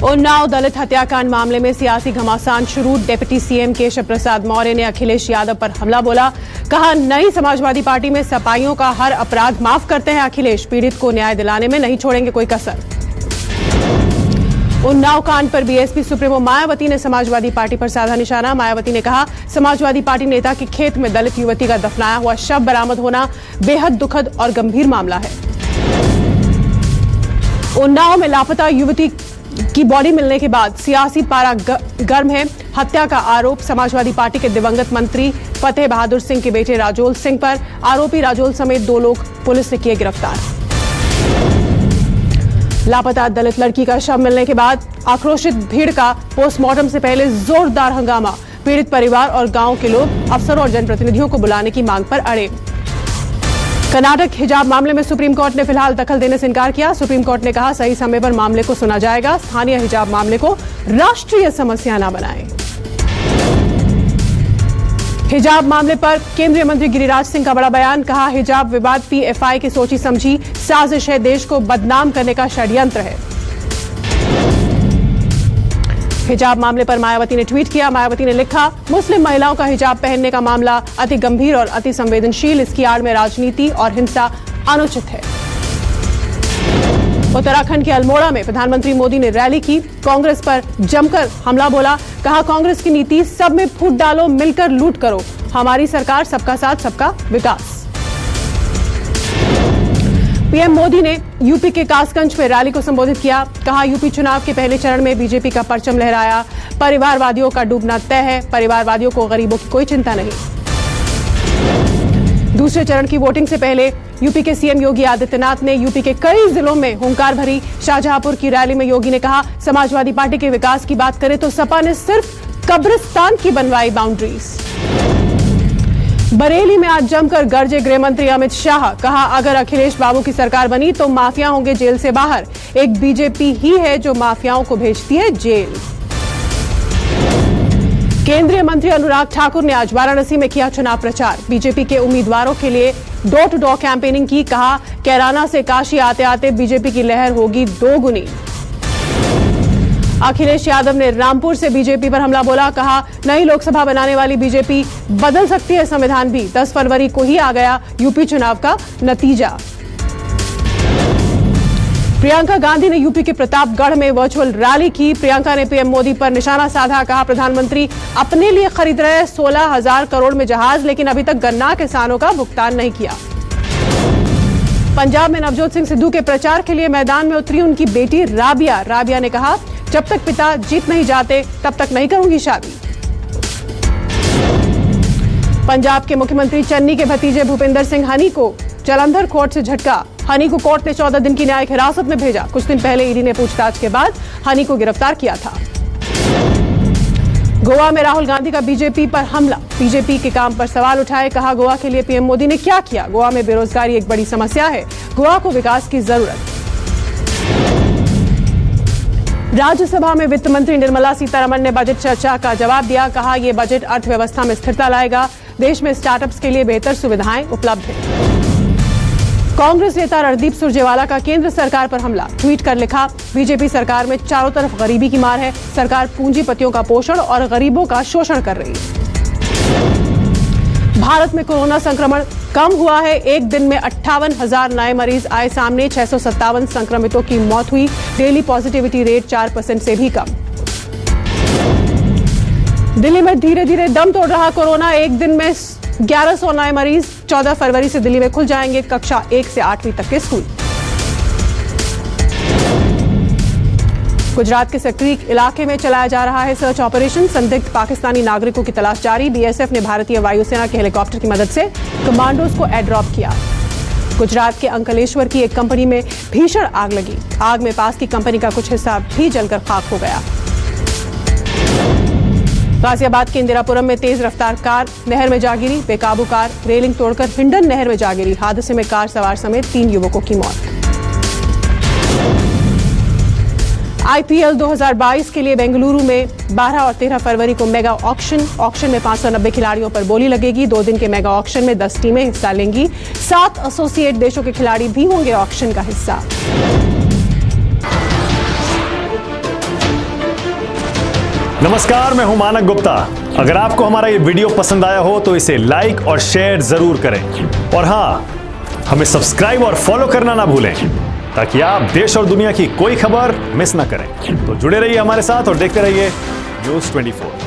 उन्नाव दलित हत्याकांड मामले में सियासी घमासान शुरू। डिप्टी सीएम केशव प्रसाद मौर्य ने अखिलेश यादव पर हमला बोला। कहा, नई समाजवादी पार्टी में सपाइयों का हर अपराध माफ करते हैं अखिलेश। पीड़ित को न्याय दिलाने में नहीं छोड़ेंगे कोई कसर। उन्नाव कांड पर बीएसपी सुप्रीमो मायावती ने समाजवादी पार्टी पर साधा निशाना। मायावती ने कहा, समाजवादी पार्टी नेता के खेत में दलित युवती का दफनाया हुआ शव बरामद होना बेहद दुखद और गंभीर मामला है। उन्नाव में लापता युवती की बॉडी मिलने के बाद सियासी पारा गर्म है। हत्या का आरोप समाजवादी पार्टी के दिवंगत मंत्री फतेह बहादुर सिंह के बेटे राजोल सिंह पर। आरोपी राजोल समेत 2 लोग पुलिस ने किए गिरफ्तार। लापता दलित लड़की का शव मिलने के बाद आक्रोशित भीड़ का पोस्टमार्टम से पहले जोरदार हंगामा। पीड़ित परिवार और गांव के लोग अफसरों और जनप्रतिनिधियों को बुलाने की मांग पर अड़े। कर्नाटक हिजाब मामले में सुप्रीम कोर्ट ने फिलहाल दखल देने से इनकार किया। सुप्रीम कोर्ट ने कहा, सही समय पर मामले को सुना जाएगा। स्थानीय हिजाब मामले को राष्ट्रीय समस्या न बनाएं। हिजाब मामले पर केंद्रीय मंत्री गिरिराज सिंह का बड़ा बयान। कहा, हिजाब विवाद पीएफआई की सोची समझी साजिश है, देश को बदनाम करने का षड्यंत्र है। हिजाब मामले पर मायावती ने ट्वीट किया। मायावती ने लिखा, मुस्लिम महिलाओं का हिजाब पहनने का मामला अति गंभीर और अति संवेदनशील। इसकी आड़ में राजनीति और हिंसा अनुचित है। उत्तराखंड के अल्मोड़ा में प्रधानमंत्री मोदी ने रैली की। कांग्रेस पर जमकर हमला बोला। कहा, कांग्रेस की नीति सब में फूट डालो, मिलकर लूट करो। हमारी सरकार सबका साथ सबका विकास। पीएम मोदी ने यूपी के कासगंज में रैली को संबोधित किया। कहा, यूपी चुनाव के पहले चरण में बीजेपी का परचम लहराया। परिवारवादियों का डूबना तय है। परिवारवादियों को गरीबों की कोई चिंता नहीं। दूसरे चरण की वोटिंग से पहले यूपी के सीएम योगी आदित्यनाथ ने यूपी के कई जिलों में हुंकार भरी। शाहजहांपुर की रैली में योगी ने कहा, समाजवादी पार्टी के विकास की बात करें तो सपा ने सिर्फ कब्रिस्तान की बनवाई बाउंड्रीज। बरेली में आज जमकर गरजे गृह मंत्री अमित शाह। कहा, अगर अखिलेश बाबू की सरकार बनी तो माफिया होंगे जेल से बाहर। एक बीजेपी ही है जो माफियाओं को भेजती है जेल। केंद्रीय मंत्री अनुराग ठाकुर ने आज वाराणसी में किया चुनाव प्रचार। बीजेपी के उम्मीदवारों के लिए डोर टू डोर कैंपेनिंग की। कहा, कैराना से काशी आते आते बीजेपी की लहर होगी 2 गुनी। अखिलेश यादव ने रामपुर से बीजेपी पर हमला बोला। कहा, नई लोकसभा बनाने वाली बीजेपी बदल सकती है संविधान भी। 10 फरवरी को ही आ गया यूपी चुनाव का नतीजा। प्रियंका गांधी ने यूपी के प्रतापगढ़ में वर्चुअल रैली की। प्रियंका ने पीएम मोदी पर निशाना साधा। कहा, प्रधानमंत्री अपने लिए खरीद रहे 16,000 करोड़ में जहाज, लेकिन अभी तक गन्ना किसानों का भुगतान नहीं किया। पंजाब में नवजोत सिंह सिद्धू के प्रचार के लिए मैदान में उतरी उनकी बेटी राबिया। राबिया ने कहा, जब तक पिता जीत नहीं जाते तब तक नहीं करूंगी शादी। पंजाब के मुख्यमंत्री चन्नी के भतीजे भूपिंदर सिंह हनी को जालंधर कोर्ट से झटका। हनी को कोर्ट ने 14 दिन की न्यायिक हिरासत में भेजा। कुछ दिन पहले ईडी ने पूछताछ के बाद हनी को गिरफ्तार किया था। गोवा में राहुल गांधी का बीजेपी पर हमला। बीजेपी के काम पर सवाल उठाए। कहा, गोवा के लिए पीएम मोदी ने क्या किया? गोवा में बेरोजगारी एक बड़ी समस्या है। गोवा को विकास की जरूरत। राज्यसभा में वित्त मंत्री निर्मला सीतारमण ने बजट चर्चा का जवाब दिया। कहा, यह बजट अर्थव्यवस्था में स्थिरता लाएगा। देश में स्टार्टअप्स के लिए बेहतर सुविधाएं उपलब्ध हैं। कांग्रेस नेता रणदीप सुरजेवाला का केंद्र सरकार पर हमला। ट्वीट कर लिखा, बीजेपी सरकार में चारों तरफ गरीबी की मार है। सरकार पूंजीपतियों का पोषण और गरीबों का शोषण कर रही है। भारत में कोरोना संक्रमण कम हुआ है। एक दिन में 58,000 नए मरीज आए सामने। 657 संक्रमितों की मौत हुई। डेली पॉजिटिविटी रेट 4% से भी कम। दिल्ली में धीरे धीरे दम तोड़ रहा कोरोना। एक दिन में 1100 नए मरीज। 14 फरवरी से दिल्ली में खुल जाएंगे कक्षा 1 से 8वीं तक के स्कूल। गुजरात के सक्रीक इलाके में चलाया जा रहा है सर्च ऑपरेशन। संदिग्ध पाकिस्तानी नागरिकों की तलाश जारी। बीएसएफ ने भारतीय वायुसेना के हेलीकॉप्टर की मदद से कमांडोज को एयरड्रॉप किया। गुजरात के अंकलेश्वर की एक कंपनी में भीषण आग लगी। आग में पास की कंपनी का कुछ हिस्सा भी जलकर खाक हो गया। गाजियाबाद के इंदिरापुरम में तेज रफ्तार कार नहर में जा गिरी। बेकाबू कार रेलिंग तोड़कर हिंडन नहर में जा गिरी। हादसे में कार सवार समेत 3 युवकों की मौत। आईपीएल 2022 के लिए बेंगलुरु में 12 और 13 फरवरी को मेगा ऑक्शन में 590 खिलाड़ियों पर बोली लगेगी। 2 दिन के मेगा ऑक्शन में 10 टीमें हिस्सा लेंगी। 7 एसोसिएट देशों के खिलाड़ी भी होंगे ऑक्शन का हिस्सा। नमस्कार, मैं हूं मानक गुप्ता। अगर आपको हमारा ये वीडियो पसंद आया हो तो इसे लाइक और शेयर जरूर करें और हां, हमें सब्सक्राइब और फॉलो करना ना भूलें ताकि आप देश और दुनिया की कोई खबर मिस ना करें। तो जुड़े रहिए हमारे साथ और देखते रहिए न्यूज़ 24।